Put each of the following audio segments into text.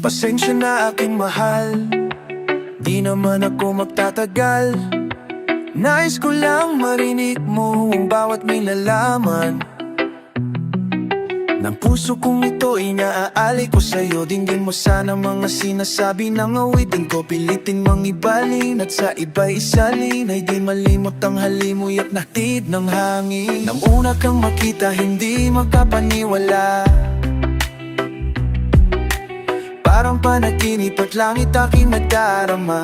Pasensya na aking mahal, di naman ako magtatagal. Nais ko lang marinig mo ang bawat may nalaman ng puso kong ito inaalay ko sa'yo. Dinggin mo sana mga sinasabi ng awitin ko. Pilitin mang ibalin at sa iba'y isalin, ay di malimot ang halimoy at nahtid ng hangin. Nang una kang makita hindi makapaniwala, parang panaginip at langit aking nadarama.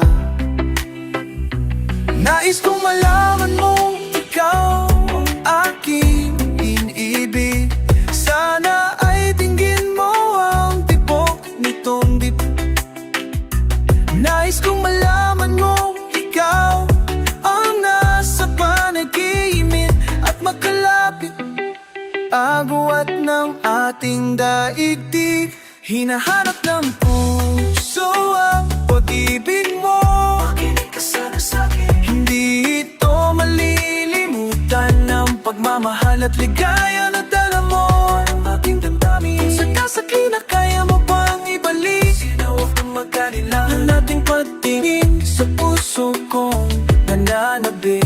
Nais kong malaman mong ikaw ang aking inibig. Sana ay dinggin mo ang tibok nitong dip. Nais kong malaman mong ikaw ang nasa panaginip at magkalapit, agwat ng ating daigdig. Hinahanap ng puso ang pag-ibig mo. Makinig ka sana sa'kin. Hindi ito malilimutan ng pagmamahal at ligaya na dala mo ng aking damdamin. Sa kasakli na kaya mo pang ibalik, sinawag ng magkanila ang ating patingin sa puso kong nananabik.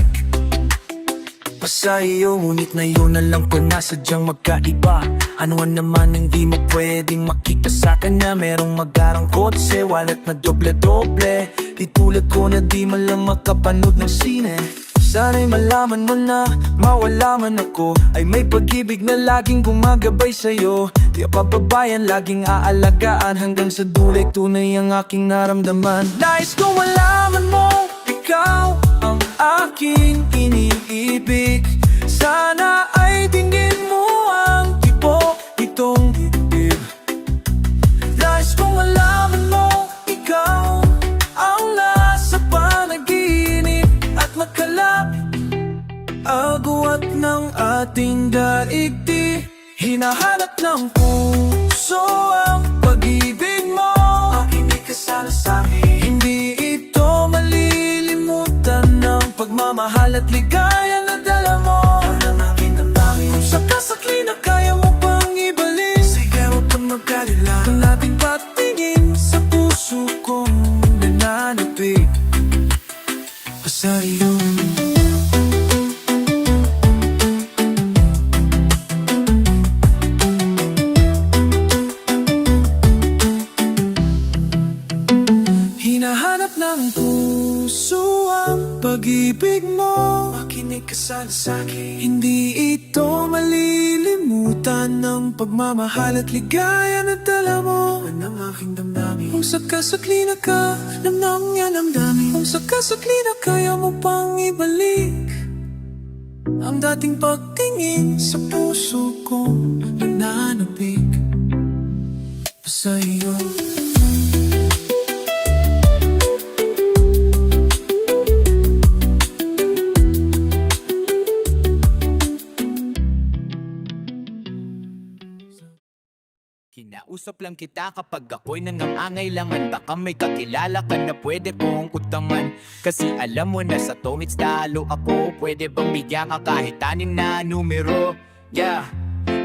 Pa sa iyo, ngunit ngayon na lang ko nasadyang magkaiba. Ano naman ang di mo pwedeng makita sa kanya? Merong magarang kotse, wallet na doble-doble. Di tulad ko na di man lang makapanood ng sine. Sana'y malaman mo na, mawala man ako, ay may pag-ibig na laging gumagabay sa'yo. Di pababayan, laging aalagaan, hanggang sa duloy tunay ang aking naramdaman. Nais kong malaman mo, ikaw ang aking iniibig. Sana ay dinggin mo ang tibok itong dibdib. Nais kong malaman mo, ikaw ang nasa panaginip at magkalapit, agwat ng ating daigdig. Hinahanap ng puso ang pag-ibig mo. Makinig ka sana sa'kin. Hindi ito malilimutan ng pagmamahal at ligaya na dala mo ng aking damdamin. Kung sa kasakli na kaya mo pang ibalik, sige huwag kang magkalila. Ang ating patingin sa puso kong nananapig. Pa sa iyo. Hinahanap ng puso ang pag-ibig mo. Makinig ka sana sa'kin. Hindi ito malilimutan ng pagmamahal at ligaya na dala mo ng aking damdamin. Kung sakasakli na ka, namnam yan ang dami. Kung sakasakli na kaya mo pang ibalik ang dating pagtingin sa puso kong nananapig. Pa sa iyo. Kinausap lang kita kapag ako'y nangangailangan. Baka may kakilala ka na pwede kong utangan. Kasi alam mo na sa tongits talo ako. Pwede bang bigyan ka kahit anim na numero? Yeah.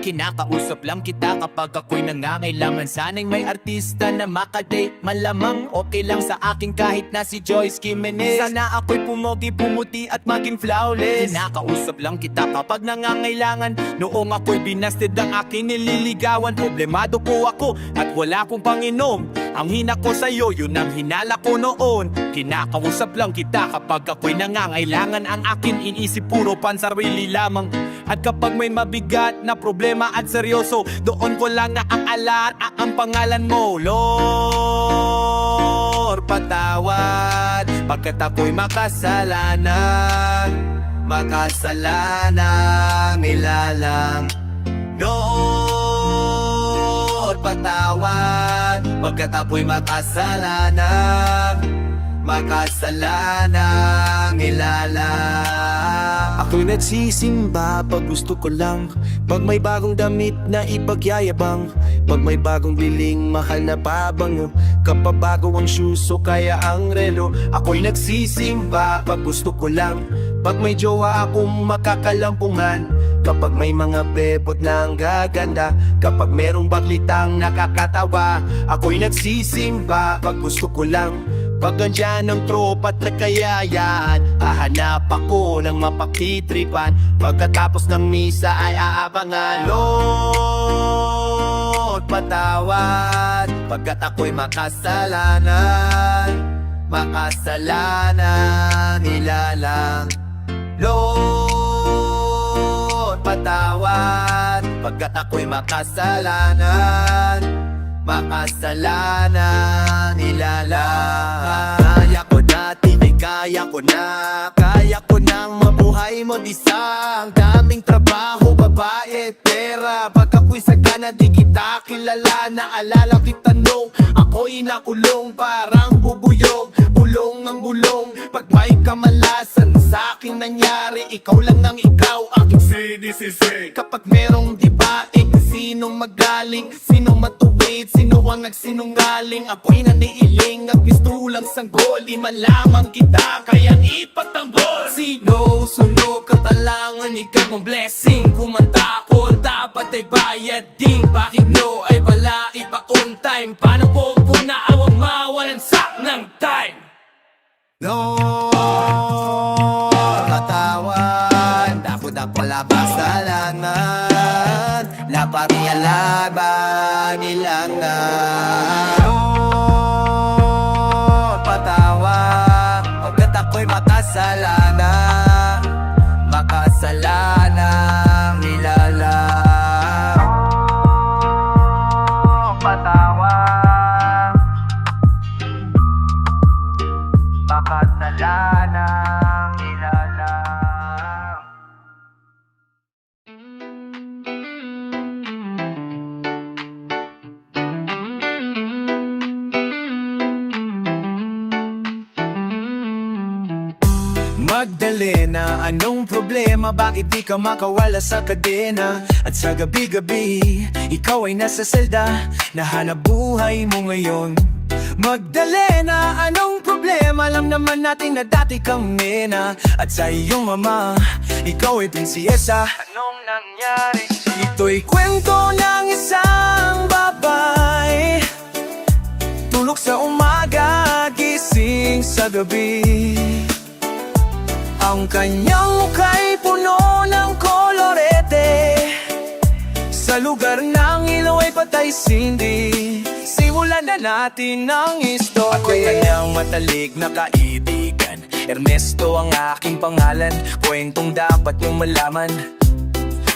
Kinakausap lang kita kapag ako'y nangangailangan. Sana'y may artista na makadate. Malamang okay lang sa akin kahit na si Joyce Jimenez. Sana ako'y pumogi, pumuti at maging flawless. Kinakausap lang kita kapag nangangailangan. Noong ako'y binasted ang aking nililigawan. Problemado po ako at wala akong panginom. Ang hina ko sa'yo, yun ang hinala ko noon. Kinakausap lang kita kapag ako'y nangangailangan. Ang akin inisip puro pansarili lamang. At kapag may mabigat na problema at seryoso, doon ko lang naaalala ang pangalan mo. Lord, patawad pagkat ako'y makasalanan. Makasalanang nilalang. Lord, patawad pagkat ako'y makasalanang. Makasalanang nilalang. Ako Ako'y nagsisimba pag gusto ko lang, pag may bagong damit na ipagyayabang, pag may bagong biling mahal na pabango, kapag bago ang shoes o kaya ang relo. Ako'y nagsisimba pag gusto ko lang, pag may jowa akong makakalampungan, kapag may mga bebot na ang gaganda, kapag merong baklitang nakakatawa. Ako'y nagsisimba pag gusto ko lang, pag andyan ang tropa't nagkayayaan, hahanap ako ng mapakitripan, pagkatapos ng misa ay aabangan. Lord, patawad pagkat ako'y makasalanan, makasalanan nilalang. Lord, patawad pagkat ako'y makasalanan, makasalanan nilalang. Kaya ko dati, di kaya ko na, kaya ko nang mabuhay mo isang daming trabaho, babae, pera. Pag ako'y sagana, di kita kilala. Naalala kita nung ako'y nakulong, parang bubuyog, bulong ang bulong. Pag may kamalasan sa akin nangyari, ikaw lang ang ikaw, aking say. Kapag merong dibaing, sinong magaling, sinong matuwid, sino ang nagsinungaling. Ako'y naniiling at gusto lang sanggol, di malamang kita kayang ipatanggol. Sino sunog katalangan, ikaw ang blessing. Kumanta ko, dapat ay bayad din. Bakit no ay wala iba on time? Paano po na awang mawalan sa ng time? Lord, katawan, dapat wala kasalanan, laparialaban nilangan. Lord, patawad pagkat ako'y makasalanan, makasalanan nilalang. Patawad makasalanan nilalang. Magdalena, anong problema? Bakit di ka makawala sa kadena? At sa gabi-gabi, ikaw ay nasa selda, nahanap buhay mo ngayon. Magdalena, anong problema? Alam naman natin na dati kang nena, at sa iyong mama, ikaw ay prinsesa. Anong nangyari? Ito'y kwento ng isang babae, tulog sa umaga, gising sa gabi. Ang kanyang mukha'y puno ng kolorete, sa lugar ng ilaw ay patay sindi. Simulan na natin ang istorya. Ako'y kanyang matalik na kaibigan, Ernesto ang aking pangalan. Kwentong dapat niyong malaman,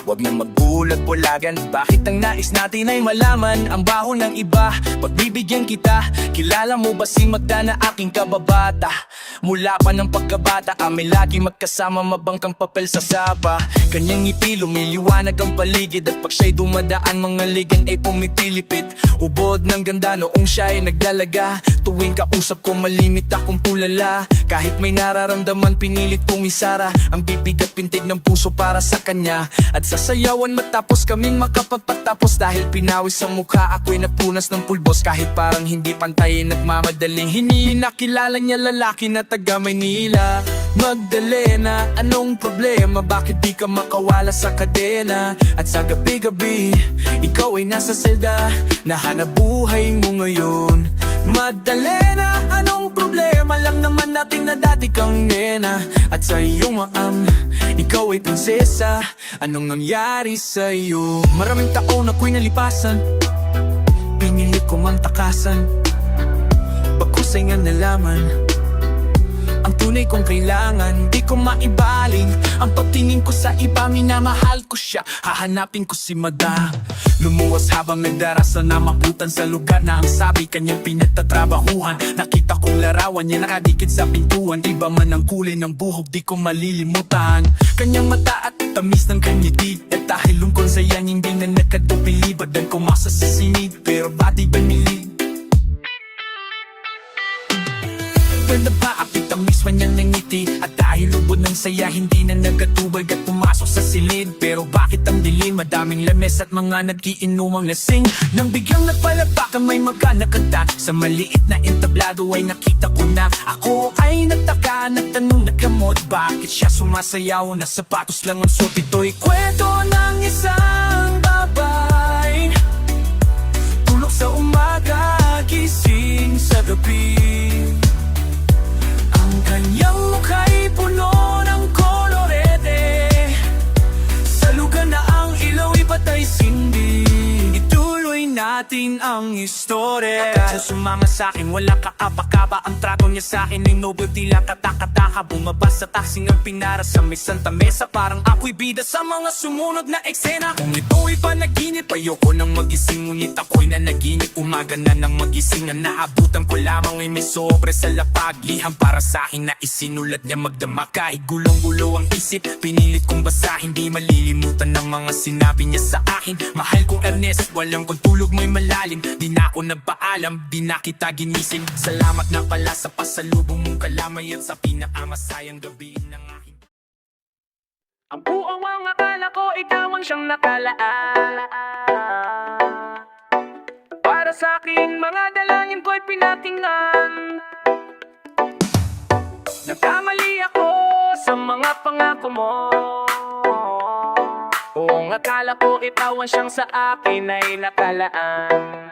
huwag nang magbulag-bulagan. Bakit ang nais natin ay malaman ang baho ng iba? Pagbibigyan kita, kilala mo ba si Magda na aking kababata? Mula pa ng pagkabata, kami lagi magkasama, mabangkang papel sa sapa. Kanyang ngiti lumiliwanag ang paligid, at pag siya'y dumadaan, mga ligan ay pumitilipit. Ubod ng ganda noong siya ay nagdalaga, tuwing kausap ko malimit akong tulala. Kahit may nararamdaman, pinilit kong isara ang bibig at pintig ng puso para sa kanya. At sasayawan matapos kaming makapagpatapos, dahil pinawis sa mukha ako'y napunas ng pulbos. Kahit parang hindi pantay, nagmamadaling hinihin, nakilala niya lalaki na taga Maynila. Magdalena, anong problema? Bakit di ka makawala sa kadena? At sa gabi-gabi, ikaw ay nasa selda, nahanap buhay mo ngayon. Magdalena, anong problema? Alam naman natin na dati kang nena, at sa iyong maam, ikaw ay prinsesa. Anong nangyari sa'yo? Maraming taon ako'y nalipasan, pinilit ko mang takasan, pagkusay nga nalaman ang tunay kong kailangan. Di ko maibaling ang pagtingin ko sa iba, minamahal ko siya, hahanapin ko si Magda. Lumuwas habang nagdarasal na mabutan sa lugar na ang sabi kanyang pinagtatrabahuhan. Nakita kong larawan niya nakadikit sa pintuan, iba man ang kulay ng buhok, di ko malilimutan. Kanyang mata at tamis ng kanyiti, at dahil lungkol sa yan, hindi na nakadupilibad ang kumasa sa sinig, pero ba't di ba nilig? Matagal na ba apit ang miswa niyang nangiti? At dahil lubod ng saya, hindi na nagatubag at pumasok sa silid. Pero bakit ang dilim? Madaming lames at mga nagkiinumang lasing. Nang biglang nagpalabak ang may magkanakanta, sa maliit na entablado ay nakita ko na. Ako ay nagtaka, nagtanong nagkamot, bakit siya sumasayaw na sapatos lang ang suot? Ito'y kwento ng isang babay, tulog sa umaga, gising sa gabi. Ang kanyang mukha'y puno ng kolorete, sa lugar na ang ilaw'y patay sindi. Ituloy natin ang istorya. Akala sumama sa'kin, wala kaapa-kapa. Ang trato niya sa'kin ay noble, tila katakataka. Bumabas sa taxing ang pinara sa may Santa Mesa. Parang ako'y bida sa mga sumunod na eksena. Kung ito'y panaginip, ayoko nang magising. Ngunit ako'y nanaginip, umaga na nang magising. Na naabutan ko lamang ay may sobre sa lapag. Liham para sa'kin na isinulat niya magdama. Kahit gulong-gulo ang isip, pinilit kong basahin. Di malilimutan ng mga sinabi niya sa akin. Mahal kong Ernest, walang kung tulog mo'y malalim. Di na ako nagpaalam, di na kita ginising. Salamat na pala sa pasalubong mong kalamay at sa pinakamasayang gabi ng aking. Ang buong mga akala ko, ikaw ang siyang nakalaan. Para sa aking mga dalangin ko'y pinatingnan. Nagkamali ako sa mga pangako mo. Buong akala ko, ikaw ang siyang sa akin ay nakalaan.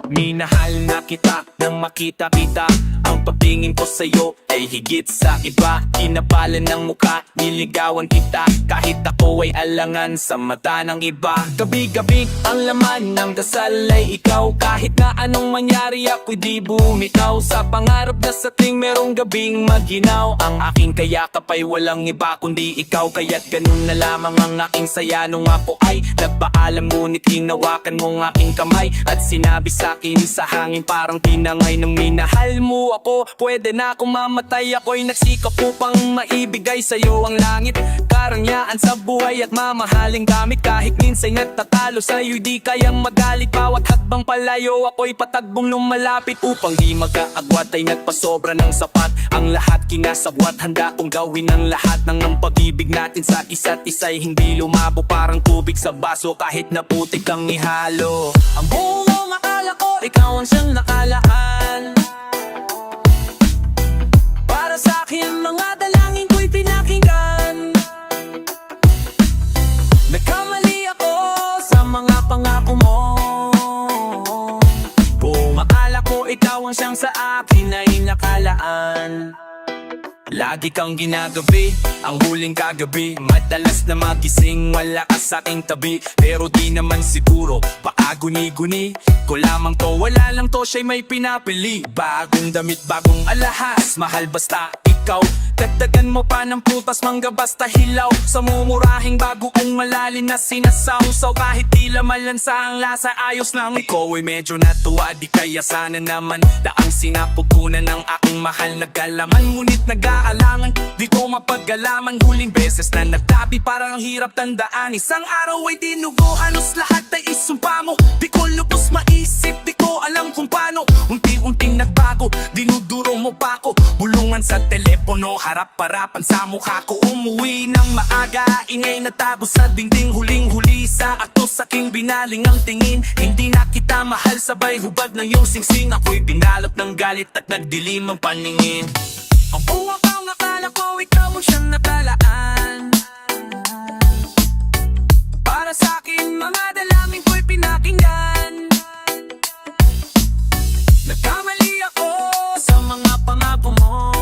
Minahal na kita nang makita kita. Ang pagtingin ko sa'yo ay higit sa iba. Kinapalan ng mukha, niligawan kita. Kahit ako ay alangan sa mata ng iba. Gabi-gabi ang laman ng dasal ay ikaw. Kahit na anong mangyari ako'y di bumitaw. Sa pangarap na sa ting merong gabing maginaw. Ang aking kayakap ay walang iba kundi ikaw. Kaya't ganun na lamang ang aking saya nung ako ay nagpaalam. Ngunit hinawakan mo ang aking kamay at sinabi sa'kin sa hangin parang tinangay. Nang minahal mo ako, pwede na akong mamatay. Ako'y nagsikap upang maibigay sa'yo ang langit, karangyaan sa buhay at mamahaling gamit. Kahit minsan nagtatalo sa'yo'y di kayang magalit. Bawat hakbang palayo ako'y patagbong lumalapit. Upang di magkaagwat ay nagpasobra ng sapat. Ang lahat kinasabwat, handa kong gawin ang lahat. Nang ang pag-ibig natin sa isa't isa'y hindi lumabo. Parang tubig sa baso kahit na putik ang ihalo. Ang buong akala ko, ikaw ang siyang nakalaan. Para sa akin mga dalangin ko'y pinakinggan. Nagkamali ako sa mga pangako mo. Buong akala ko, ikaw ang siyang sa akin ay nakalaan. Lagi kang ginagabi, ang huling kagabi. Madalas na magising, wala ka sa aking tabi. Pero di naman siguro, paaguni-guni ko lamang to, wala lang to, siya'y may pinapili. Bagong damit, bagong alahas, mahal basta ikaw. Dagdagan mo pa ng prutas, mangga basta hilaw. Sa mumurahing bagoong malalim na sinasawsaw. Kahit di lamalansa ang lasa, ayos lang. Ikaw ay medyo natuwa, di kaya sana naman daang sinapupunan ng aking mahal na galaman. Ngunit nag-aalangan, di ko mapagalaman. Huling beses na nagtabi, parang ang hirap tandaan. Isang araw ay dinugo, halos lahat ay isumpa mo. Di ko lubos maisip, di ko alam kung paano. Unti-unting nagbago, dinuduro mo pa ako. Bulungan sa telepono, harap-harapan sa mukha ko. Umuwi ng maaga, ingay na tago sa dingding. Huling-huli sa atos, aking binaling ang tingin. Hindi na kita mahal, sabay hubad ng iyong singsing. Ako'y binalot ng galit at nagdilim ang paningin. Ang buwak ang akala ko, ikaw ang siyang nakalaan. Para sa akin, mga dalangin ko'y pinakinggan. Nagkamali ako sa mga pangako mo.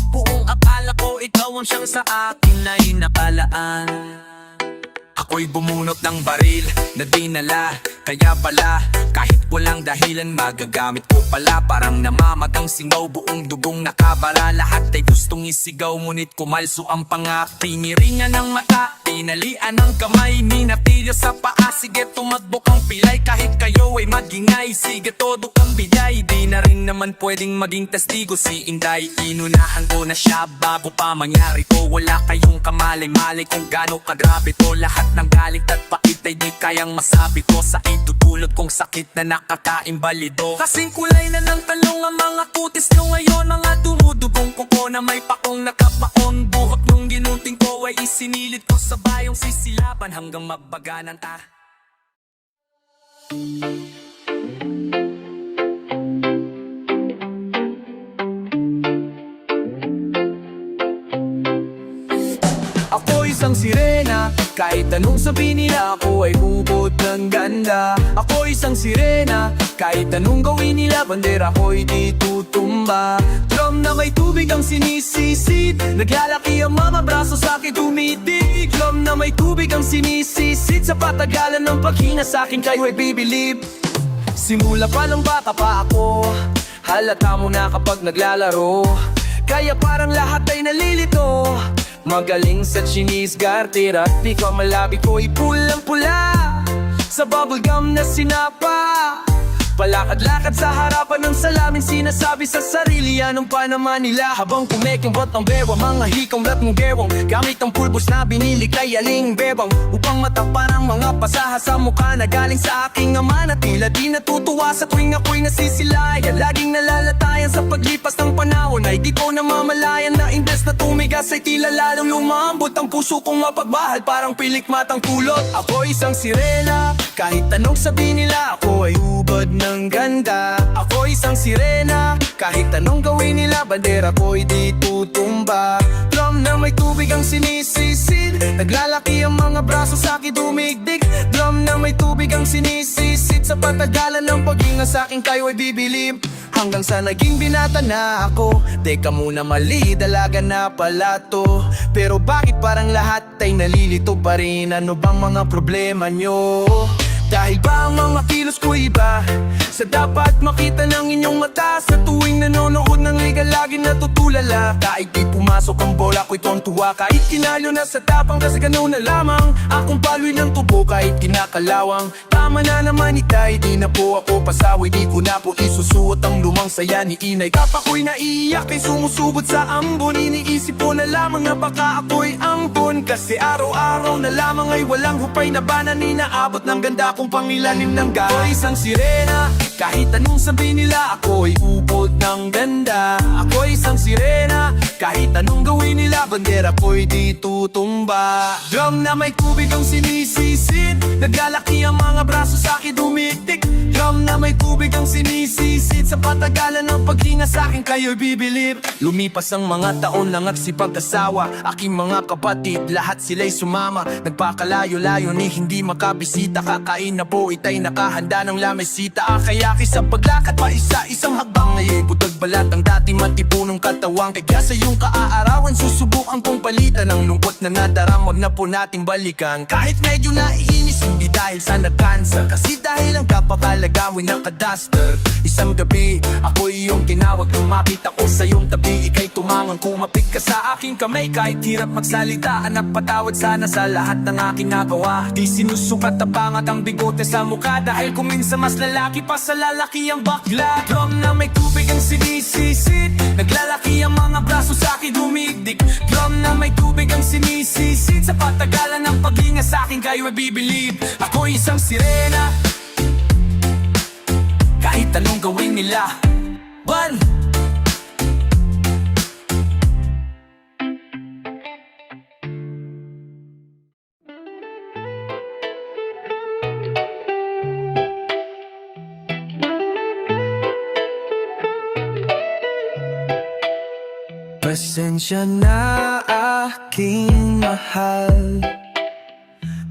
Buong akala ko, ikaw ang siyang sa akin ay nakalaan. Ako'y bumunot ng baril na dinala. Kaya pala, kahit walang dahilan, magagamit ko pala. Parang namamagang singaw, buong dugong nakabara. Lahat ay gustong isigaw, ngunit kumalso ang panga. Tiniringan ng mata, tinalian ng kamay. Minatilyo sa paa, sige tumakbo kang pilay. Kahit kayo ay magingay, sige todo kang bigay. Di na rin naman pwedeng maging testigo si Inday. Inunahan ko na siya bago pa mangyari to. Wala kayong kamalay-malay kung gaano kagrabe to. Lahat ng galit at pait ay di kayang masabi ko. Sa itutulot kong sakit na nakakaimbalido. Kasing kulay na ng talong ang mga kutis nyo ngayon, mga dumudugong kuko na may pakong nakapaon. Buhok nung ginunting ko ay isinilid ko sa bayong sisilaban hanggang magbaganan ta. Ako isang sirena, kahit anong sabihin nila ako ay ubod ng ganda. Ako isang sirena, kahit anong gawin nila bandera ko'y di tutumba. Drum na may tubig ang sinisisid, naglalaki ang mga braso sa akin tumitig. Drum na may tubig ang sinisisid, sa patagalan ng paghinga sa akin kayo ay bibilib. Simula pa ng bata pa ako, halata mo na kapag naglalaro. Kaya parang lahat ay nalilito, magaling sa Chinese garter at di ka malabi ko'y pulang-pula sa bubblegum na sinapa. Palakad-lakad sa harapan ng salamin, sinasabi sa sarili anong pa naman nila. Habang kumekimbot ang bewang, mga hikong lat ng gewang, gamit ang pulbos na binili kay aling bebang, upang matapan ang mga pasaha sa mukha na galing sa aking ama, na tila di natutuwa sa tuwing ako'y nasisilayan. Laging nalalatayan sa paglipas ng panahon, ay di ko namamalayan na imbes na tumigas ay tila lalong lumambot ang puso kong mapagmahal, parang pilik matang kulot. Ako isang sirena, kahit anong sabihin nila ako ay ubod ng ganda. Ako isang sirena, kahit anong gawin nila bandera ko'y di tutumba. Drum na may tubig ang sinisisid, naglalaki ang mga braso sa akin dumigdig. Drum na may tubig ang sinisisid, sa patagalan ng paghinga sa akin kayo ay bibilib. Hanggang sa naging binata na ako, teka muna mali, dalaga na pala to. Pero bakit parang lahat ay nalilito pa rin? Ano bang mga problema nyo? Dahil ba ang mga kilos ko iba sa dapat makita ng inyong mata? Sa tuwing nanonood ng liga lagi natutulala, kahit di pumasok ang bola ko'y tontuwa. Kahit kinalo na sa tapang kasi ganoon na lamang, akong paloy ng tubo kahit kinakalawang. Tama na naman itay, di na po ako pasawi, di ko na po isusuot ang lumang saya ni inay. Kapag ko'y naiiyak ay sumusubot sa ambon, iniisip ko na lamang na baka ako'y ambon. Kasi araw-araw na lamang ay walang hupay na banan, inaabot ng ganda kung pangilalim ng ga. Ako isang sirena, kahit anong sabihin nila ako ay ubod ng ganda. Ako isang sirena, kahit anong gawin nila bandera ko'y di tutumba. Drum na may tubig ang sinisisid, naglalaki ang mga braso sa akin dumitik. Drum na may tubig ang sinisisid, sa patagalan ng paghinga sa akin kayo'y bibilib. Lumipas ang mga taon lang at si pagkasawa, aking mga kapatid lahat sila'y sumama. Nagpakalayo-layo ni hindi makabisita, kakain na po itay nakahanda ng lamesita. Kaya sa paglakad pa isa-isang hakbang, ay butag balat ang dati matibunong katawang. Kaya sa iyong kaaarawan susubukan kong palitan ang lungkot na nadarang, wag na po nating balikan. Kahit medyo naiinis, hindi dahil sa nagkansa, kasi dahil ang kapakalagawin ng kadaster. Isang gabi, ako iyong tinawag, lumapit ako sa iyong tabi, ika'y tumangang kumapit ka sa aking kamay. Kahit hirap magsalita, anak patawad sana sa lahat ng aking nagawa. Di sinusukat na pangat ang bigote sa mukha, dahil kung minsan mas lalaki pa sa lalaki ang bakla. Drum na may tubig ang sinisisid, naglalaki ang mga braso sa akin dumigdig. Drum na may tubig ang sinisisid, sa patagalan ng paghinga sa akin kayo ay bibilib. Ako isang sirena, kahit anong gawin nila. One. Pasensya na aking mahal,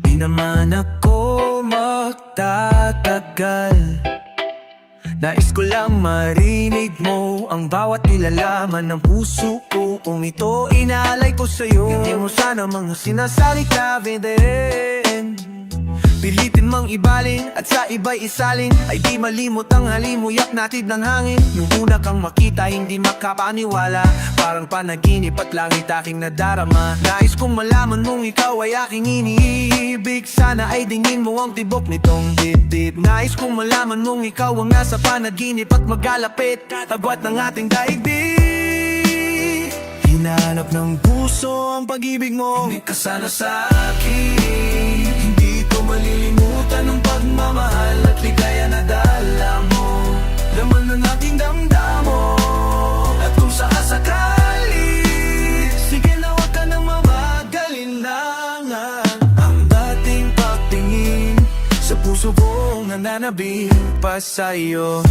di naman ako magtatagal. Nais ko lang marinig mo ang bawat nilalaman ng puso ko. Kung ito inaalay ko sa'yo, hindi mo sana mga sinasalita din. Pilitin mang ibalin at sa iba'y isalin, ay di malimot ang halimuyak natin ng hangin. Nung una kang makita hindi makapaniwala, parang panaginip at langit aking nadarama. Nais kong malaman mong ikaw ay aking iniibig, sana ay dingin mo ang tibok nitong dibdib. Nais kong malaman mong ikaw ang nasa panaginip at magkalapit, tagwat ng ating daigdig. Hinahanap ng puso ang pag-ibig mo, hindi ka sana sa akin. Malilimutan ang pagmamahal at ligaya na dala mo. Laman ng ating damdamo. At kung sakasakali, sige na wag ka nang mamagalinlangan. Ang dating pagtingin sa puso kong nananabik pa sa'yo.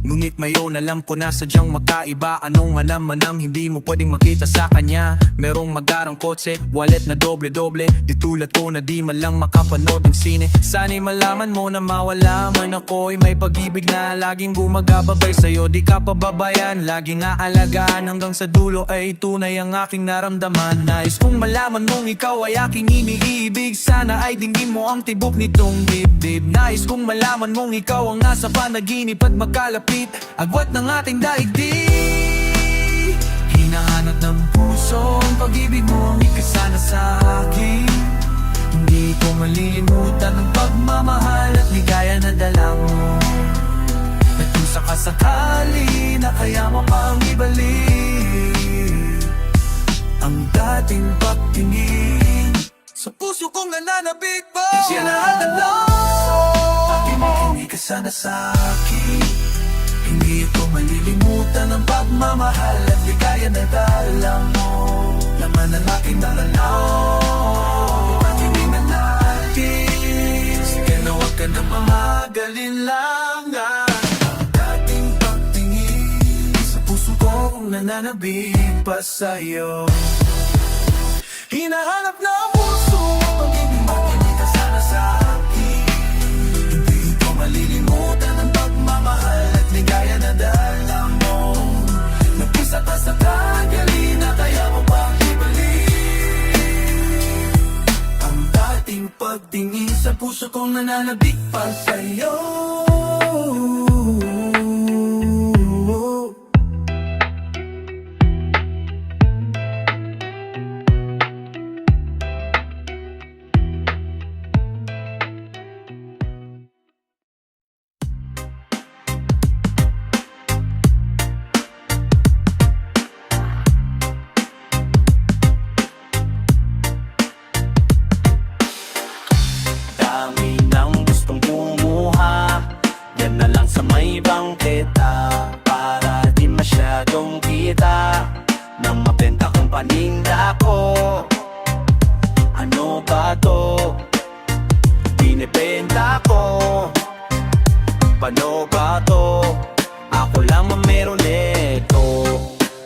Ngunit mayon alam ko na sadyang magkaiba. Anong alam man ang hindi mo pwedeng makita sa kanya. Merong magarang kotse, wallet na doble-doble. Di tulad ko na di man lang makapanood ng sine. Sana'y malaman mo na mawala man ako'y may pag-ibig na laging gumagababay sa'yo. Di ka pababayan, laging aalagaan. Hanggang sa dulo ay tunay ang aking naramdaman. Nais kong malaman mong ikaw ay aking iniibig. Sana ay dingin mo ang tibok nitong dibdib. Nais kong malaman mong ikaw ang nasa panaginip at magkalapit, agwat ng ating daigdig. Hinahanap ng puso ang pag-ibig mo ang ikasana sa akin. Hindi ko malilimutan ang pagmamahal at ligaya na dala mo. At kung sakasakali na kaya mo pang ibalik ang dating pagtingin sa puso kong nananabik pa. Siya lahat ng love, pakinig ka sana sa akin. Hindi ko malilimutan ang pagmamahal at ligaya na dala mo. Laman ng aking dalalaw, patingin natin. Sige na wag ka nang mamagalinlangan. Ang dating pagtingin sa puso kong nananabik pa sa'yo. Hinahanap na puso ang pag-ibig, makinig ka sana sa akin. Hindi ko malilimutan ang pagmamahal at ligaya na dala mo. Nagpisa ka sa tagali na kaya mo pang ibalik ang dating pagtingin sa puso kong nananabik pa sa'yo. Dami nang gustong bumuha, yan na lang sa may bangketa. Para di masyadong kita nang mabenta kong paninda ko. Ano ba to? Binibenta ko. Paano ba to? Ako lang ang meron nito.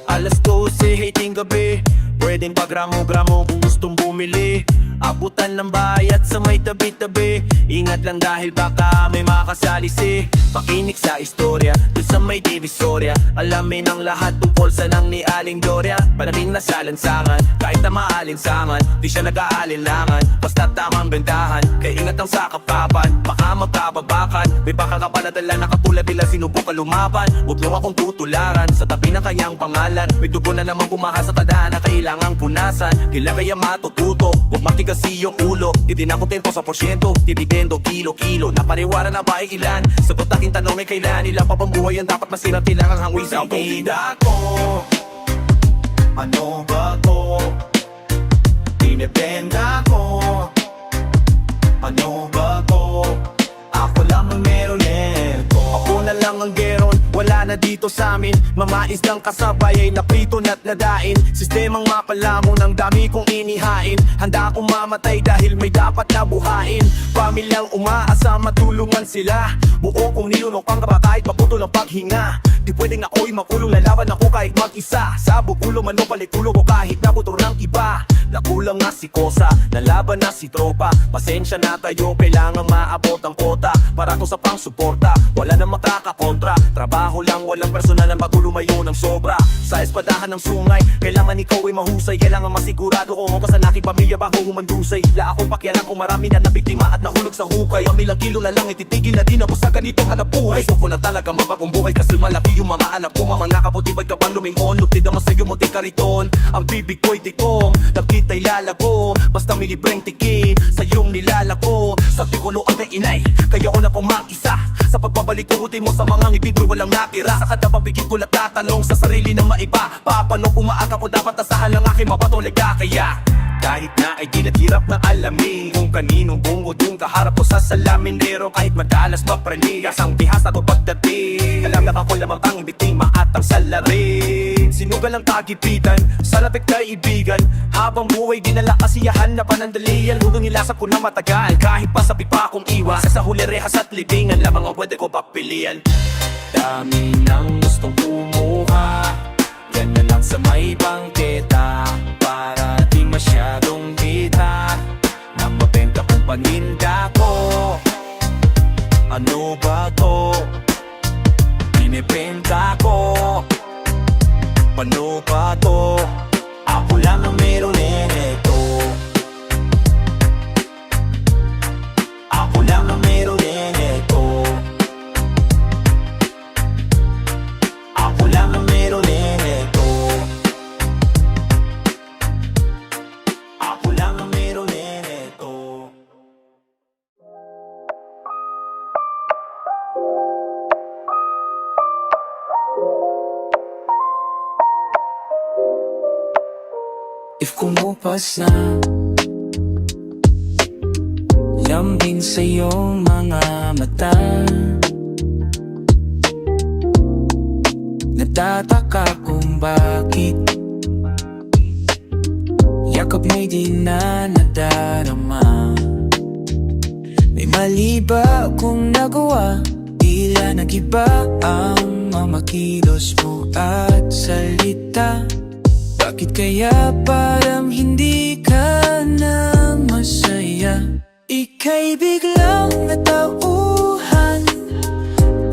Alas 12, hating gabi, pwedeng pagramo-gramo kung gustong bumili. Abutan ng bayat sa may tabi-tabi. Ingat lang dahil baka may makasalisi. Pakinig sa istorya, dun sa may divisorya. Alamin ang lahat tungkol sa nang ni Aling Gloria. Parating na sa lansangan, kahit na maalinsangan, di siya nag-aalinlangan, basta tamang bentahan. Kaya ingat ang sakapapan, baka magkababakan. May pakakapaladala na katulad nila sinubukan lumaban. Huwag niyo akong tutularan sa tabi ng kanyang pangalan. May dugo na naman bumaha sa tadhana, kailangang punasan. Kailan kaya matututo, huwag makikasi yung ulo. Di din ako tempo sa porsyento, dividendo kilo-kilo. Napariwara na ba ay ilan? Sagot aking tanong ay kailan? Ilang pa bang buhay ang dapat masirap? Kailangang hangwin sa bida ko. Ano ba to? Binibenda ko. Ano ba to? Ako lang ang meron nito. Ako na lang ang geron, wala na dito sa amin. Mamais lang kasabay ay naprito na't nadain. Sistemang mapalamon ang dami kong inihain. Handa akong mamatay dahil may dapat na buhain. Pamilyang umaasa matulungan sila. Buo kong nilunok ang kaba kahit maputol ang paghinga. Di pwedeng ako'y makulong, lalaban ako kahit mag-isa. Sa bukulo man o palikulo ko kahit nabutor ng iba. Nakulang nga si Kosa, nalaban na si Tropa. Pasensya na tayo, kailangan maabot ang kota. Para to sa pang suporta, wala na makakakontra. Trabaho lang, walang personal ang magulumayo ng sobra. Sa espadahan ng sungay, kailangan ikaw ay mahusay. Kailangan masigurado kung ako sa aking pamilya bago humandusay. La akong pakialam kung marami na nabiktima at nahulog sa hukay. Pamilang kilo na lang ititigil na din ako sa ganitong hanap buhay. Gusto ko na talaga mabagong buhay kasi malaki yung mga anak ko. Mga kaputibad ka pang lumingon, luptid naman sa'yo munti ka riton. Ang bibig ko'y tikong, nagkita'y lalago. Basta may libreng tikim, sa iyong nilalako. Sa tikulo ang may inay, kaya ko na pong mag-isa. Sa pagbabalik turutin mo sa mga ngipin ko'y walang natira. Sa kada pabigit ko lang tatanong sa sarili ng maiba. Paano umaaka ko dapat asahan ng aking mapatuliga. Kaya kahit na ay di naghirap na alamin kung kaninong bungod yung kaharap ko sa salaminero. Kahit madalas maprenigas ang bihasa ko pagdating, alam na ako lamang ang biktima at ang salarin. Sinugal ang kagipitan sa lapit na ibigan. Habang buhay dinala kasiyahan na panandalian. Hanggang ilasap ko na matagal kahit pa sabi pa akong iwas. Sa huli rehas at libingan lamang ang pwede ko papilian. Dami nang gustong kumuha, yan na lang sa may bangketa. Para di masyadong kita na mabenta kung paninda ko. Ano ba to? Binibenta ko. Paano ba to? Ako lang ang meron nito. Ako lang ang meron nito. Ako lang ang meron nito. Ako lang ang meron nito. If kumupas na lambing sa iyong mga mata, natataka kung bakit yakap mo'y di na nadarama. May mali ba kung nagawa? Tila nag-iba ang mamakilos mo at salita. Bakit kaya parang hindi ka na masaya? Ika'y biglang natauhan,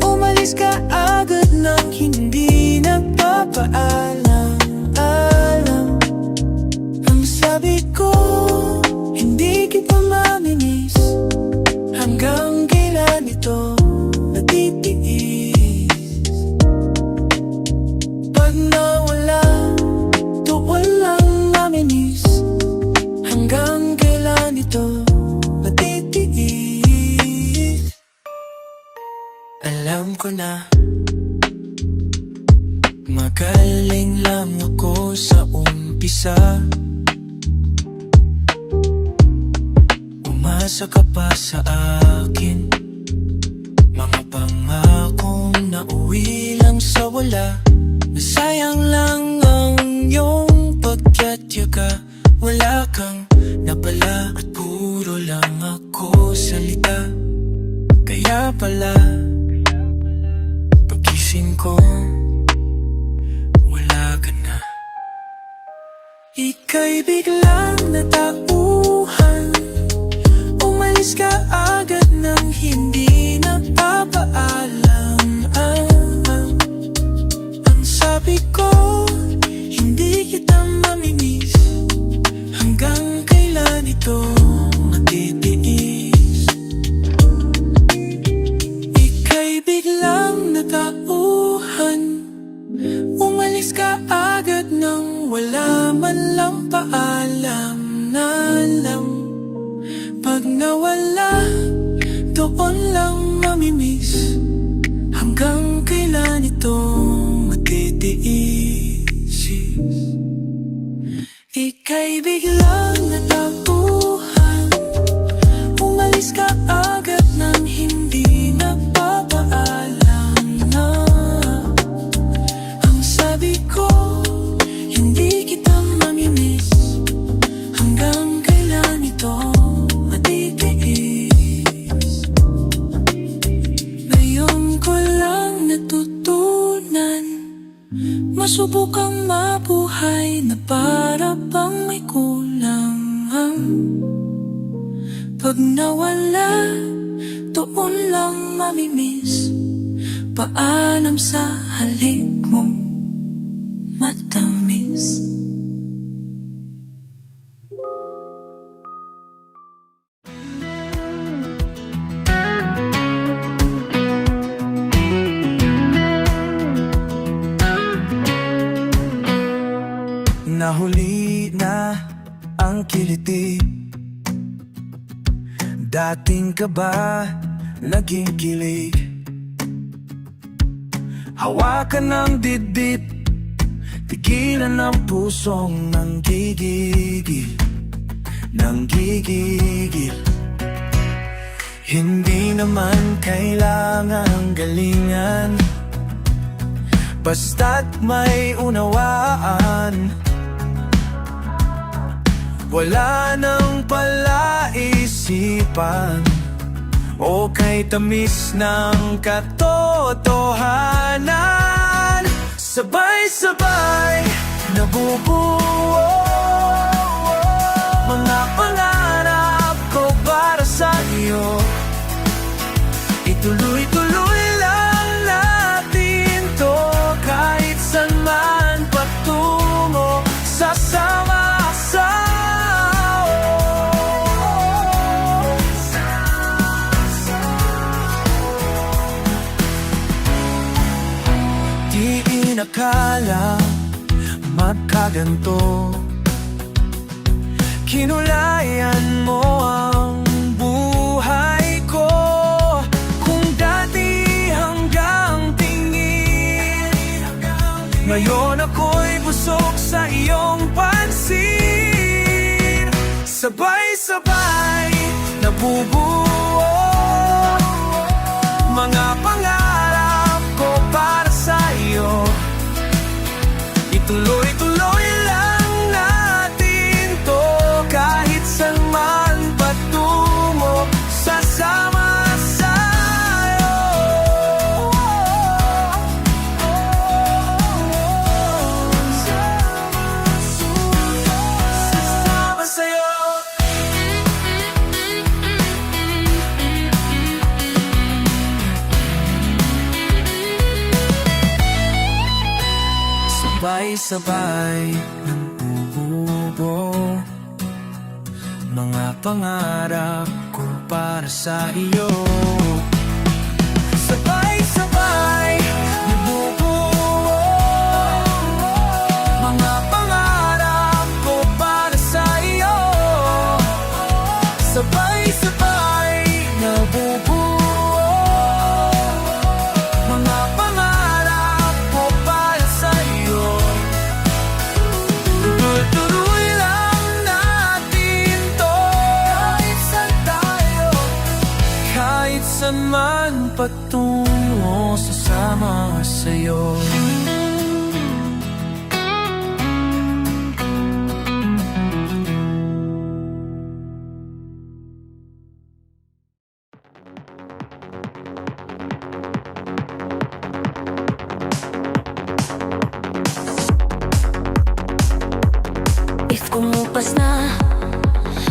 umalis ka agad nang hindi nagpapaalam. Ang sabi ko, hindi kita mamimiss. Hanggang kailan ito natitiis? Pag nawala, walang maminis. Hanggang kailan ito matitiis? Alam ko na magaling lang ako sa umpisa. Umasa ka pa sa akin, mga pangakong nauwi lang sa wala. Nasayang lang ang iyong pagkatyaga. Wala kang napala at puro lang ako salita. Kaya pala pagising ko, wala ka na. Ika'y biglang natauhan, umalis ka agad nang hindi nagpapaalam. Sabi ko, hindi kita mamimiss. Hanggang kailan ito matitiis? Ika'y biglang natauhan, umalis ka agad nang wala man lang paalam. Na alam, pag nawala, doon lang mamimiss. Hanggang kailan ito matitiis? Ika'y biglang natauhan, umalis ka agad nang hindi nagpapaalam. Na ang sabi ko, hindi kita mamimiss. Hanggang kailan ito matitiis? Ngayon ko lang natutunan, masubukang mabuhay na para bang may kulang. Pag nawala, doon lang mamimiss. Paalam sa halik mong matamis. Nahuli na ang kiliti. Dating ka ba naging kilig? Hawakan ng dibdib, tigilan ang pusong nanggigigil, nanggigigil. Hindi naman kailangang galingan, basta't may unawaan. Wala nang palaisipan o kay tamis ng katotohanan. Sabay-sabay nabubuo mga pangarap ko para sa iyo. Ituloy-tuloy lang natin to, kahit saan man patungo, sasama sa di inakala magkaganto. Kinulayan mo ang buhay ko, kung dati hanggang tingin. Ngayon ako'y busog sa iyong pansin. Sabay-sabay nabubuo mga pangarap ko para sa iyo. Ituloy-tuloy lang natin to, kahit saan man patungo, sasama sa'yo. Sasama sa'yo. Sabay-sabay ng bubuo mga pangarap ko para sa iyo. Sabay-sabay nabubuo mga pangarap ko para sa iyo. Sabay-sabay nabubuo mga pangarap ko para sa iyo. Tuloy-tuloy lang natin to, kahit saan tayo, kahit saan man patungo, sasama sa'yo. If kumupas na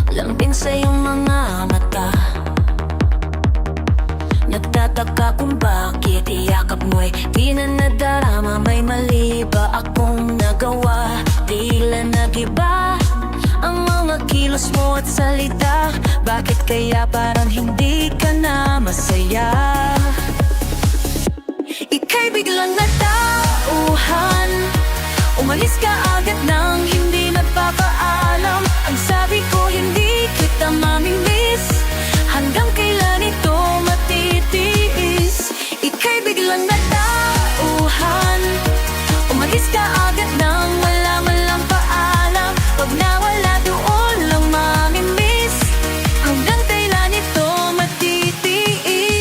lambing sa iyong mga mata, nagtataka kung bakit iyakap mo'y di na nadarama. May mali ba akong nagawa? Tila nag-iba ang mga kilos mo at salita. Bakit kaya parang hindi ka na masaya? Ika'y biglang natauhan, umalis ka agad nang hindi nagpapaalam. Ang sabi ko hindi kita mamimiss, hanggang kailan ito matitiis? Ika'y biglang natauhan, umalis ka agad nang wala man lang paalam. Pag nawala doon lang mamimiss, hanggang kailan ito matitiis?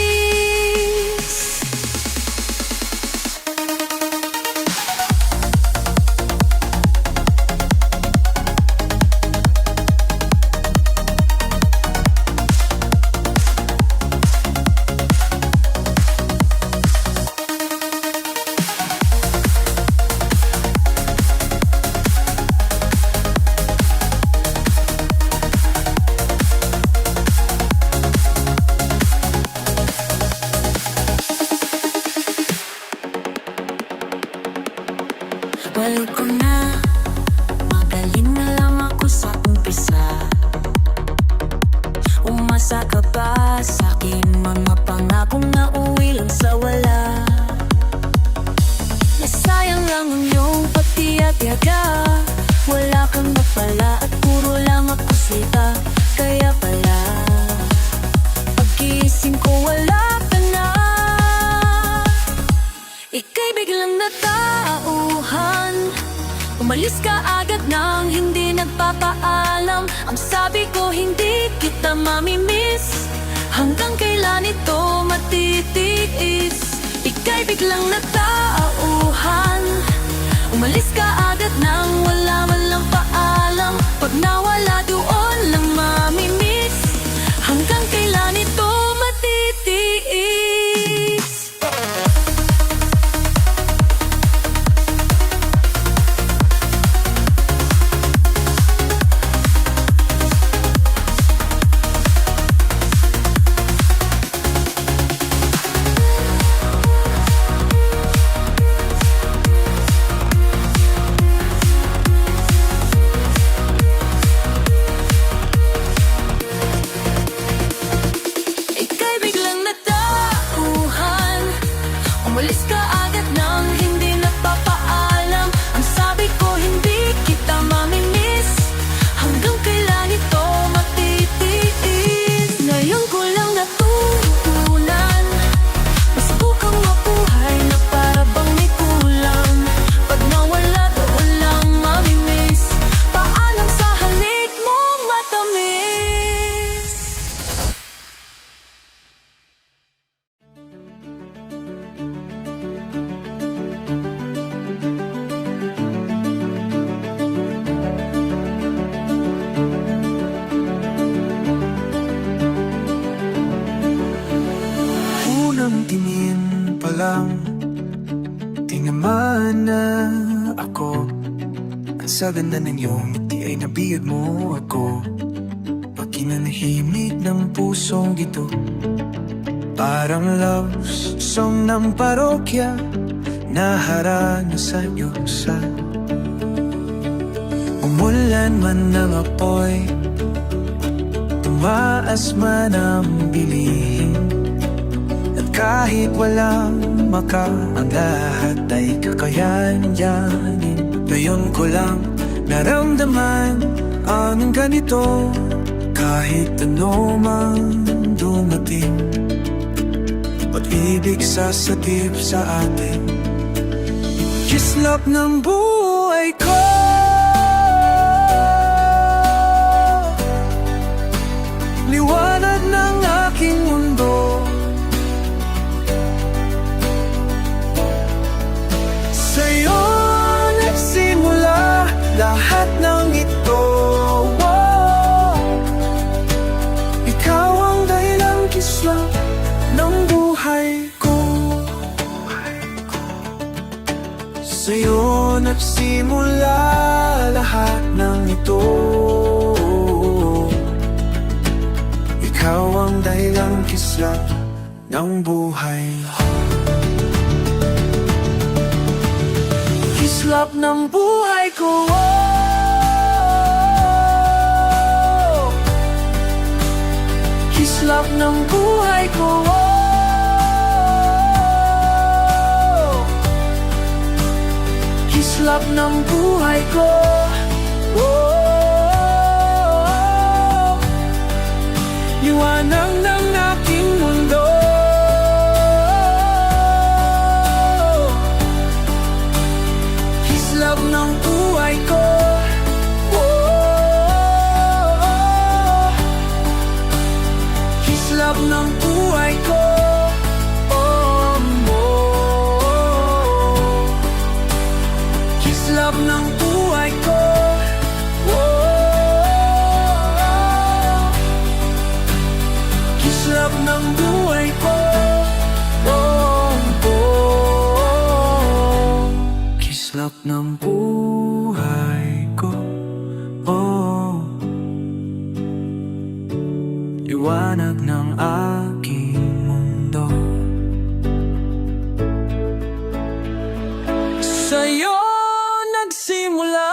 Balik ko na, magaling na lang ako sa umpisa. Umasa ka pa sa'kin, mga pangakong nauwi lang sa wala. Nasayang lang ang iyong pagtiyag-yaga, wala kang napala at puro lang ako sita. Kaya pala pag-iising ko wala ka na. Ikaw Ika'y biglang natauhan, umalis ka agad nang hindi nagpapaalam. Ang sabi ko hindi kita mamimiss, hanggang kailan ito matitiis? Ika'y biglang natauhan, umalis ka agad nang wala man lang paalam. Pag nawala doon lang mamimiss, hanggang kailan ito matitiis? Ika'y biglang natauhan, umalis ka agad nang hindi nagpapaalam. Ang sabi ko hindi kita mamimiss, hanggang kailan ito matitiis? Ngayon ko lang natutunan, masubukang mabuhay na para bang may kulang. Pag nawala doon lang mamimiss, paalam sa halik mo matamis. Unang tingin pa lang, tinamaan na ako. Ang sa ganda ng iyong ngiti ay nabiyag mo ako. Pagkinanahimik ng pusong ito, parang love song ng parokya, naharana sa iyo sa umulan man ng apoy, tumaas man ang bilihin. At kahit walang maka, ang lahat ay kakayanin. Ngayon ko lang naramdaman ang ganito, kahit ano man dumating. Pag-ibig sasatip sa atin, kislap ng buhay ko. Liwanag ng aking mundo, sa'yo nagsimula lahat ng ito. Ikaw ang dahilang kislap ng buhay ko. Sa'yo nagsimula lahat ng ito. Ikaw ang dahilang kislap ng buhay ko. Kislap ng buhay ko, kislap ng buhay ko, kislap ng buhay ko. Liwanag ng aking mundo, kislap ng buhay ko. Kislap ng buhay ko. Kislap ng buhay ko. Kislap ng buhay ko. Kislap ng buhay ko. Liwanag ng aking mundo, sa'yo nagsimula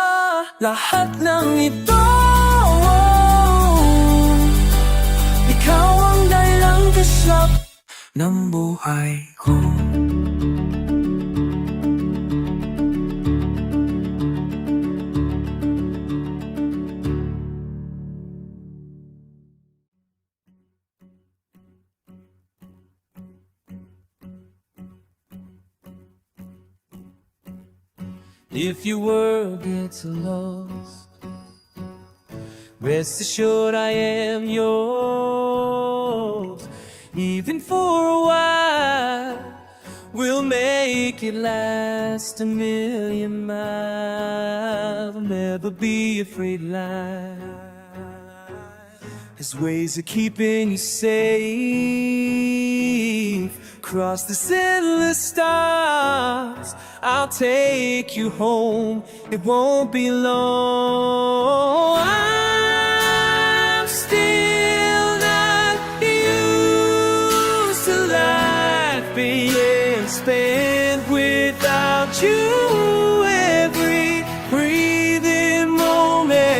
lahat ng ito. Ikaw ang dahilang kislap ng buhay ko. If your world gets lost, rest assured I am yours. Even for a while, we'll make it last 1,000,000 miles. I'll never be afraid of life. There's ways of keeping you safe. Cross the endless stars, I'll take you home. It won't be long. I'm still not used to life being spent without you. Every breathing moment,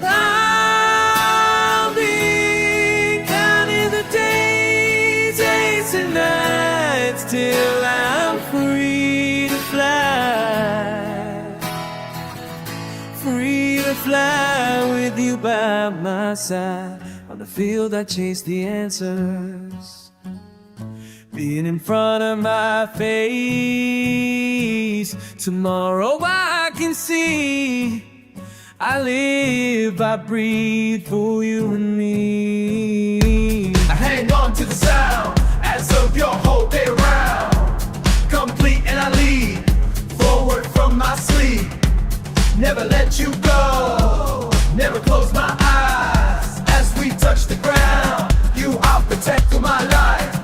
I'll be counting the days and nights till I'm free to fly. Free to fly with you by my side. On the field I chase the answers, being in front of my face. Tomorrow I can see, I live, I breathe for you and me. I hang on to the sound as of your whole day around. Complete and I lead forward from my sleep. Never let you go, never close my eyes. As we touch the ground, you I'll protect through my life.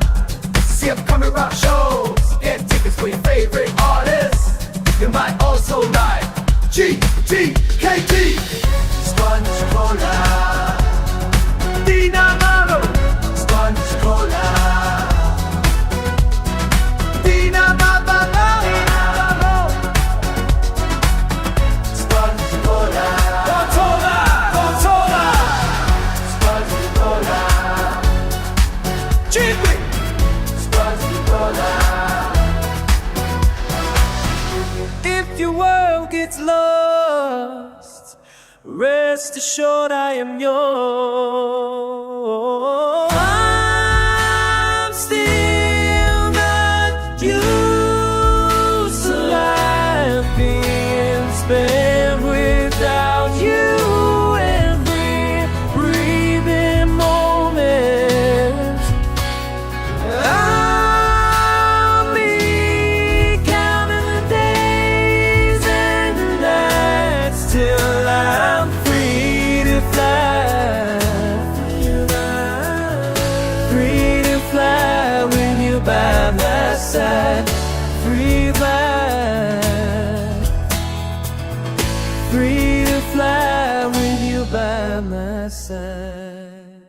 See upcoming rock shows, get tickets for your favorite artists. You might also like GTKT, Sponge Cola, Dinamaro, Sponge Cola, Dinamabalo, Sponge Cola, Coca-Cola, Coca-Cola, Sponge Cola, Chippy, Sponge Cola. If your world gets lost, rest assured I am yours. I'm still not used to life being spent without you. Every breathing moment, I'll be counting the days and the nights till I'm free to fly. Free to fly with you by my side. Free fly. Free to fly with you by my side.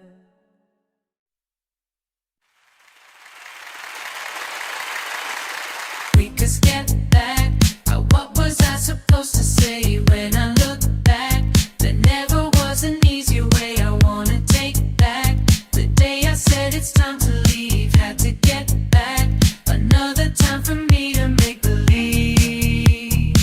We could get back. What was I supposed to say when I look back? There never was an easy way. I wanna take back the day I said it's time to leave. Had to get back another time for me to make believe.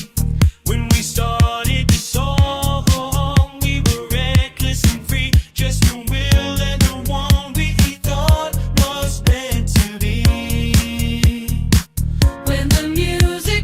When we started the song, we were reckless and free, just the will and the one we thought was meant to be. When the music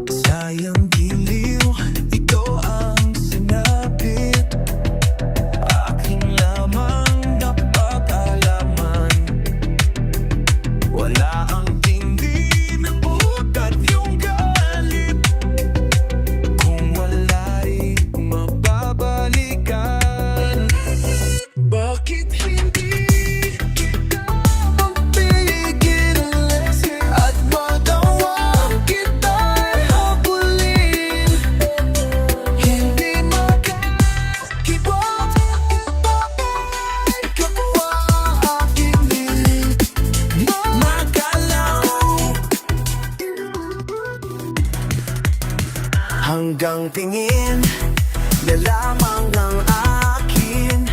Sayang giliw, ito ang sinapit, aking lamang napag-alaman. Wala ang hindi nabutat yung galit, kung wala'y mababalikan. Bakit hindi kita mapigilan at magawang kita'y habulin? Hindi makakibot, bakit kapwa aking nilig magalaw? Hanggang tingin na lamang ang akin,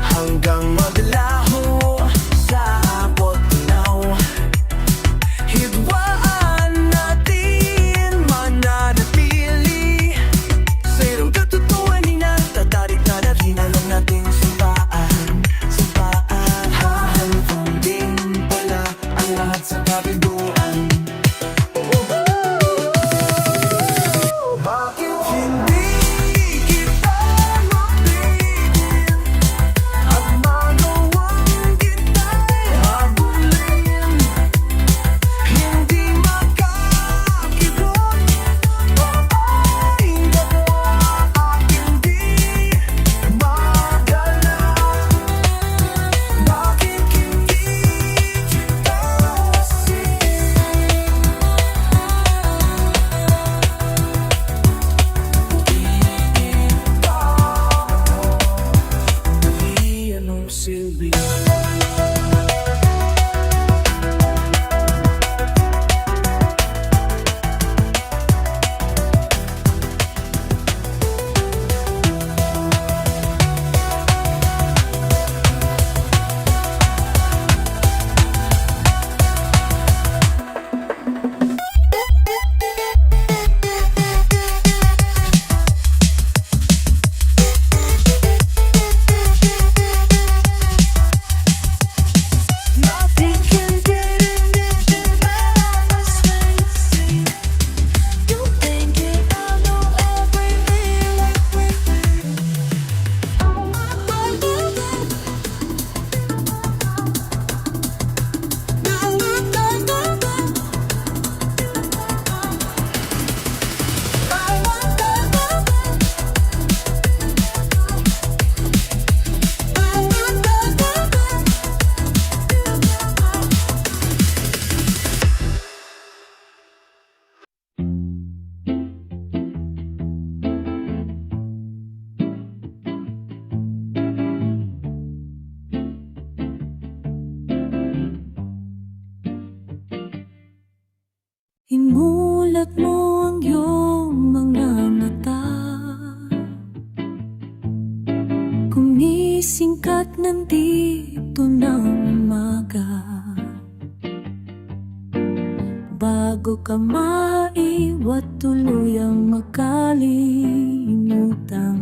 hanggang maglaho sa botnaw. Hidwaan natin mananatili sa irong katotohanin at tatarik na natin alam natin sumpaan, sumpaan. Hahantong din pala ang lahat sa kabiguan. Bakit hindi kita mapigil at magawang kita'y habulin? Hindi makakibot, papain kapwa aking di magalaw. Bakit hindi kita Di anong silbi? Nothing can get in my space. You think it, I know everything. Imulat mo ang iyong mga mata, kumisingkat nandito ng umaga. Bago ka maiwat tuluyang makalimutan,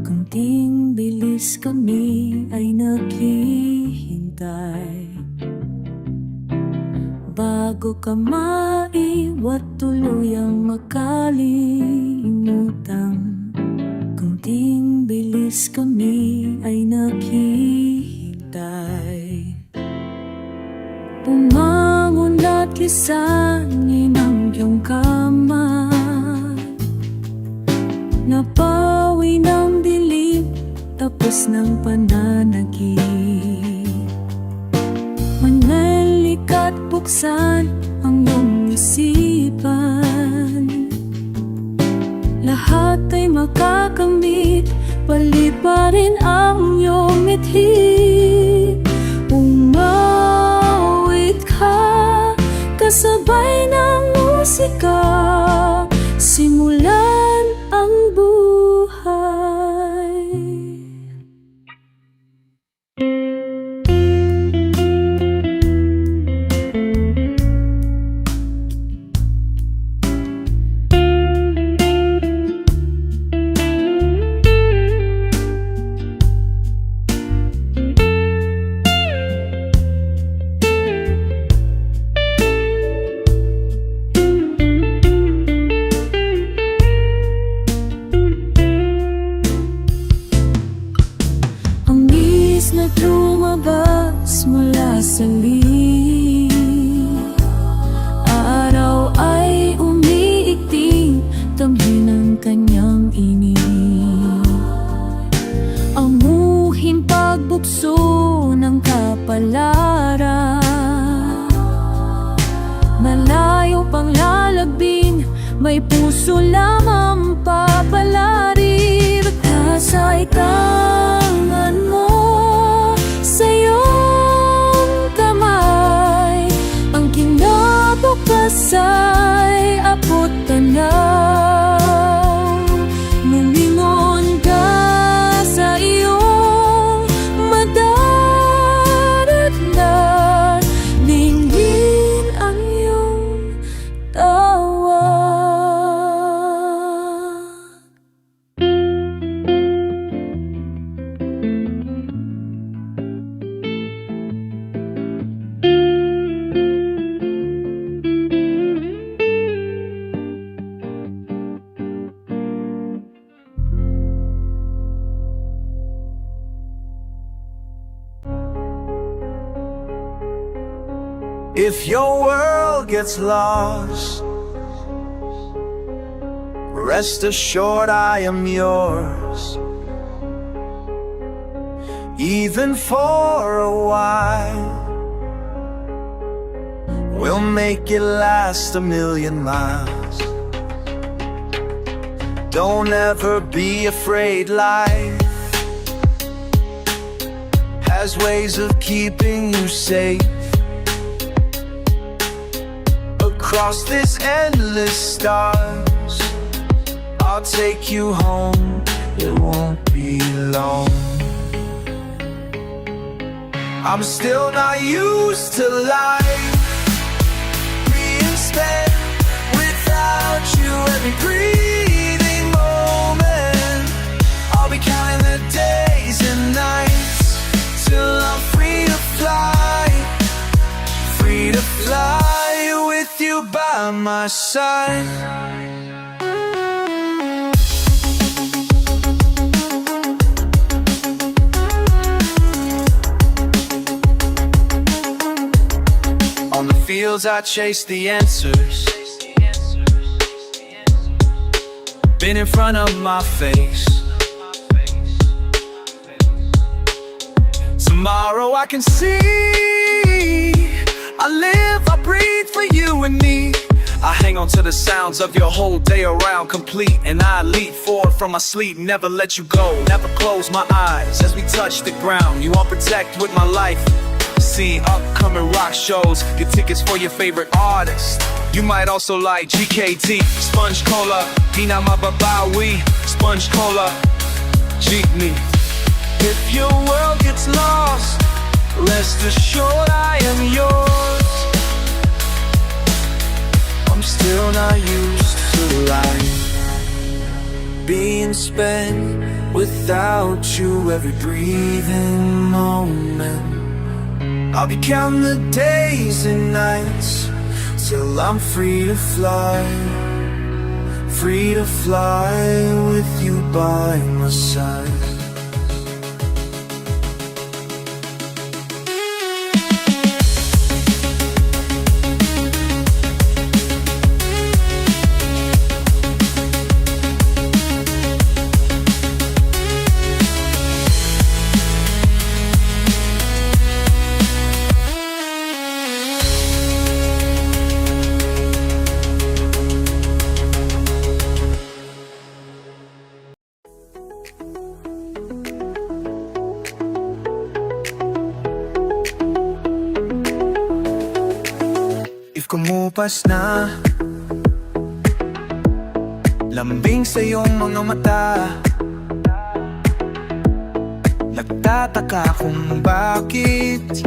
kunting bilis kami ay naghihintay. Bago ka maiwat tuluyang makalimutan, kunting bilis kami ay naghihintay. Bumangon at lisanin ang iyong kamay, napawi ng dilim tapos ng pananagip. Manalik at buksan ang iyong isipan, lahat ay makakamit, paliparin ang iyong mithi. Umawit ka, kasabay ng musika, simulan ang buhay. mundo lamang papalari. Pagkasa ikangan mo sa iyong kamay, ang kinabukas ay abot tanaw. Lumingon ka sa iyong madaratnan, dinggin ang iyong tawa. If your world gets lost, rest assured I am yours. Even for a while, we'll make it last 1,000,000 miles. Don't ever be afraid, life has ways of keeping you safe. Across this endless stars, I'll take you home, it won't be long. I'm still not used to life being spent without you. Every breathing moment, I'll be counting the days and nights till I'm free to fly, free to fly with you by my side. On the fields I chase the answers, been in front of my face. Tomorrow I can see, I live, I breathe for you and me. I hang on to the sounds of your whole day around complete, and I leap forward from my sleep, never let you go, never close my eyes as we touch the ground. You all protect with my life. See upcoming rock shows, get tickets for your favorite artists. You might also like GKT, Sponge Cola, Hina Mababawi, Sponge Cola, Jeepney. If your world gets lost, rest assured I am yours. I'm still not used to life being spent without you. Every breathing moment, I'll be counting the days and nights till I'm free to fly, free to fly with you by my side. If kumupas na lambing sa iyong mga mata, nagtataka kung bakit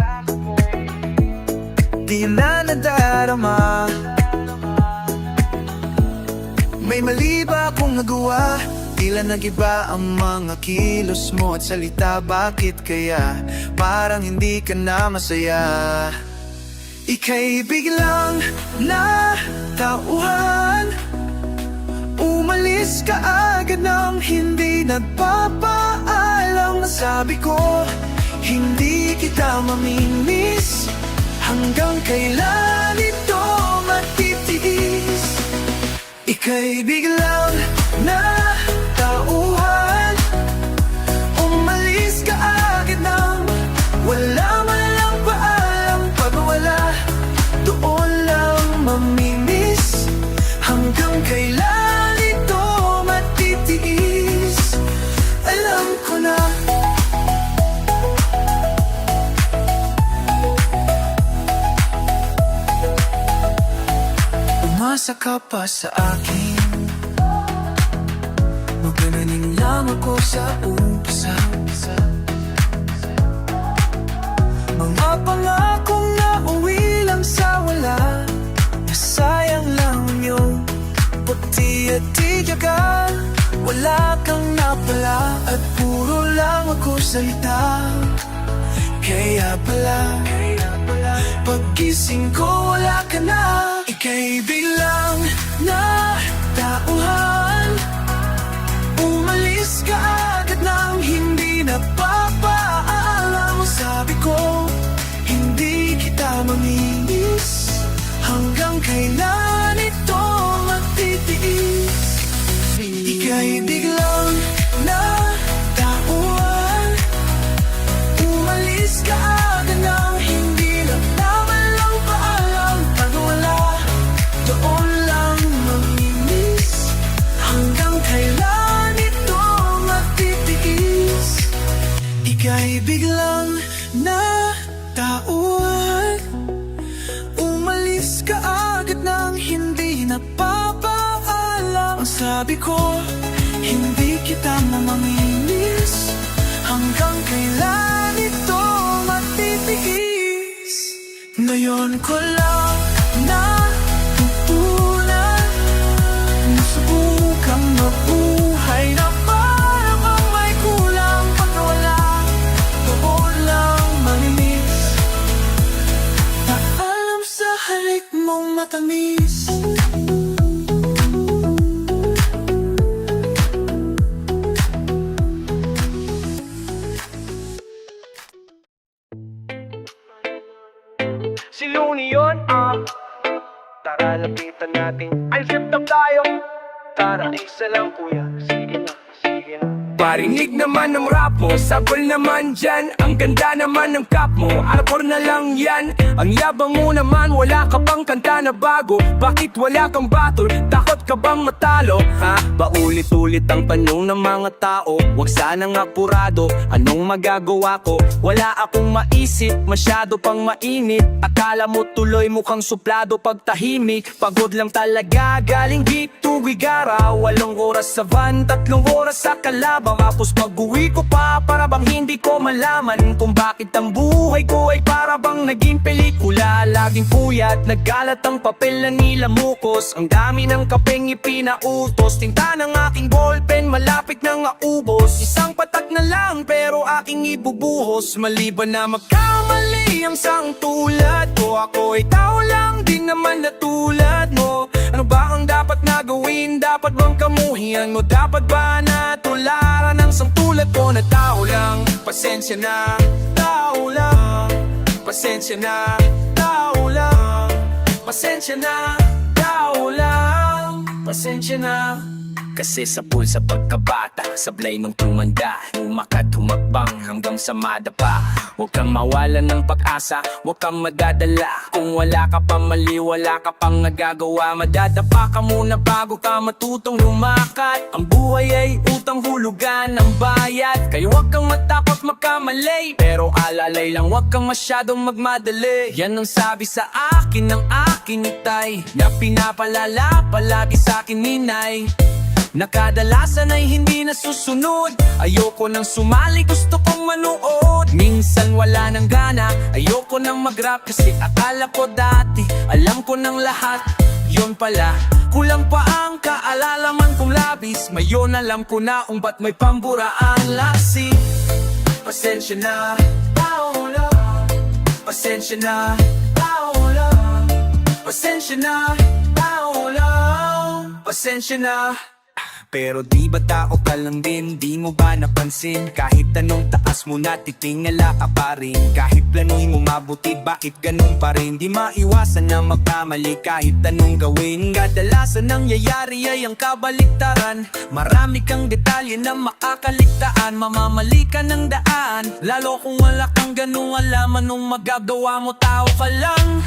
di na nadarama. May mali ba akong nagawa? Tila nagiba ang mga kilos mo at salita. Bakit kaya parang hindi ka na masaya? Ika'y biglang natauhan, umalis ka agad nang hindi nagpapaalam. Sabi ko, hindi kita mamimiss, hanggang kailan ito matitiis? Ika'y biglang natauhan, umalis ka agad nang wala man lang paalam. Pagwala, doon lang mamimiss, hanggang kailan ka pa sa akin. Magananing lang ako sa umpisa. Mga pangakong nauwi lang sa wala, nasayang lang yung puti at tiyaga. Wala kang napala at puro lang ako salita. Kaya pala paggising ko wala ka na. Ika'y biglang natauhan. Umalis ka agad nang hindi napapaalam. Sabi ko, hindi kita mamimiss. Hanggang kailan ito magtitiis? Ika'y biglang natauhan. Umalis ka agad nang hindi nagpapalang paalam. Pag wala, doon lang mamimiss. Hanggang kailan ito magtitiis? Ika'y biglang natauhan. Umalis ka agad nang hindi napapaalam. Ang sabi ko, hindi kita mamamiss. Hanggang kailan ito matitiis? Ngayon ko lang natutunan, nasubukang mabuhay na parang ang may kulang. Pag wala, doon lang manimiss. Paalam sa halik mong matamis. Si Looney yun, tara lapitan natin. Ay, flip top tayo. Tara, isa lang kuya. Sige na, sige na. Parinig naman ng rap mo, sabol naman dyan. Ang ganda naman ng cap mo, alapor na lang yan. Ang yabang mo naman, wala ka bang kanta na bago? Bakit wala kang battle? Takot ka bang matalo? Ha? Paulit-ulit ang tanong ng mga tao. Huwag sanang apurado, anong magagawa ko? Wala akong maisip, masyado pang mainit. Akala mo tuloy mukhang suplado pag tahimik. Pagod lang talaga, galing beat to Gigara. 8 oras sa van, 3 oras sa kalaban. Tapos pag-uwi ko pa, para bang hindi ko malaman kung bakit ang buhay ko ay para bang naging pelikula. Laging puyat, nagkalat ang papel na nilamukos. Ang dami ng kapeng ipinautos. Tinta ng aking ballpen, malapit nang maubos. Isang patak na lang, pero aking ibubuhos. Maliban na magkamali ang sang tulad ko, ako ay tao lang din naman na tulad mo. Ano ba ang dapat na gawin? Dapat bang kamuhian mo? Dapat ba na tularan ng sang tulad ko na tao lang? Pasensya na, tao lang. Pasensya na, tao lang. Pasensya na, tao lang. Pasensya na. Kasi sa pulsa pagkabata, sablay nung tumanda, umakat humakbang hanggang sa madapa. Huwag kang mawalan ng pag-asa, huwag kang madadala. Kung wala ka pa mali, wala ka pang nagagawa. Madadapa ka muna bago ka matutong lumakat. Ang buhay ay utang hulugan ng bayad. Kaya huwag kang matakot magkamali, pero alalay lang, huwag kang masyadong magmadali. Yan ang sabi sa akin ng aking itay, na pinapalala palagi sa akin ninay. Nakadalasan ay hindi nasusunod. Ayoko nang sumali, gusto kong manood. Minsan wala nang gana, ayoko nang mag-rap. Kasi akala ko dati, alam ko ng lahat. Yun pala, kulang pa ang kaalalaman kong labis. Ngayon alam ko na kung ba't may pamburaan lasi. Pasensya na, tao lang. Pasensya na, tao lang. Pasensya na, tao lang. Pasensya na. Pero di ba tao ka lang din, di mo ba napansin? Kahit anong taas mo na titingala ka pa rin. Kahit planuhin mo mabuti, bakit ganun pa rin? Di maiwasan na magkamali kahit anong gawin. Kadalasan nangyayari ay ang kabaliktaran. Marami kang detalye na makakaligtaan. Mamamali ka ng daan, lalo kung wala kang ganung alaman. Nung magagawa mo, tao ka lang.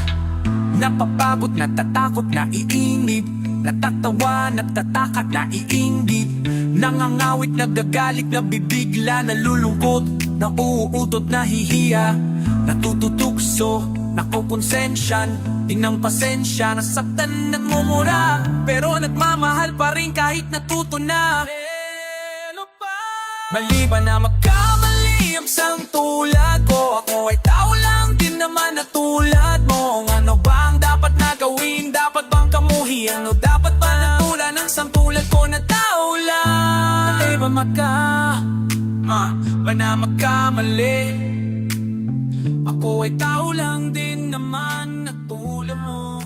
Napapagod, natatakot, naiinip. Natatawa, nagtatakat, naiinggit. Nangangawit, nagagalit, nabibigla, nalulungkot, nauutot, nahihiya, natututukso, nakukonsensyan. Inang pasensya, nasaktan, nagmumura, pero nagmamahal pa rin kahit natuto na. Mali ba na magkamali ang isang tulad ko? Ako ay tao lang din naman na tulad mo. Ano ba ang dapat na gawin? Dapat bang kamuhian? O dapat ba natula ng isang tulad ko na tao lang? Mali ba na magkamali? Ako ay tao lang din naman na tulad mo.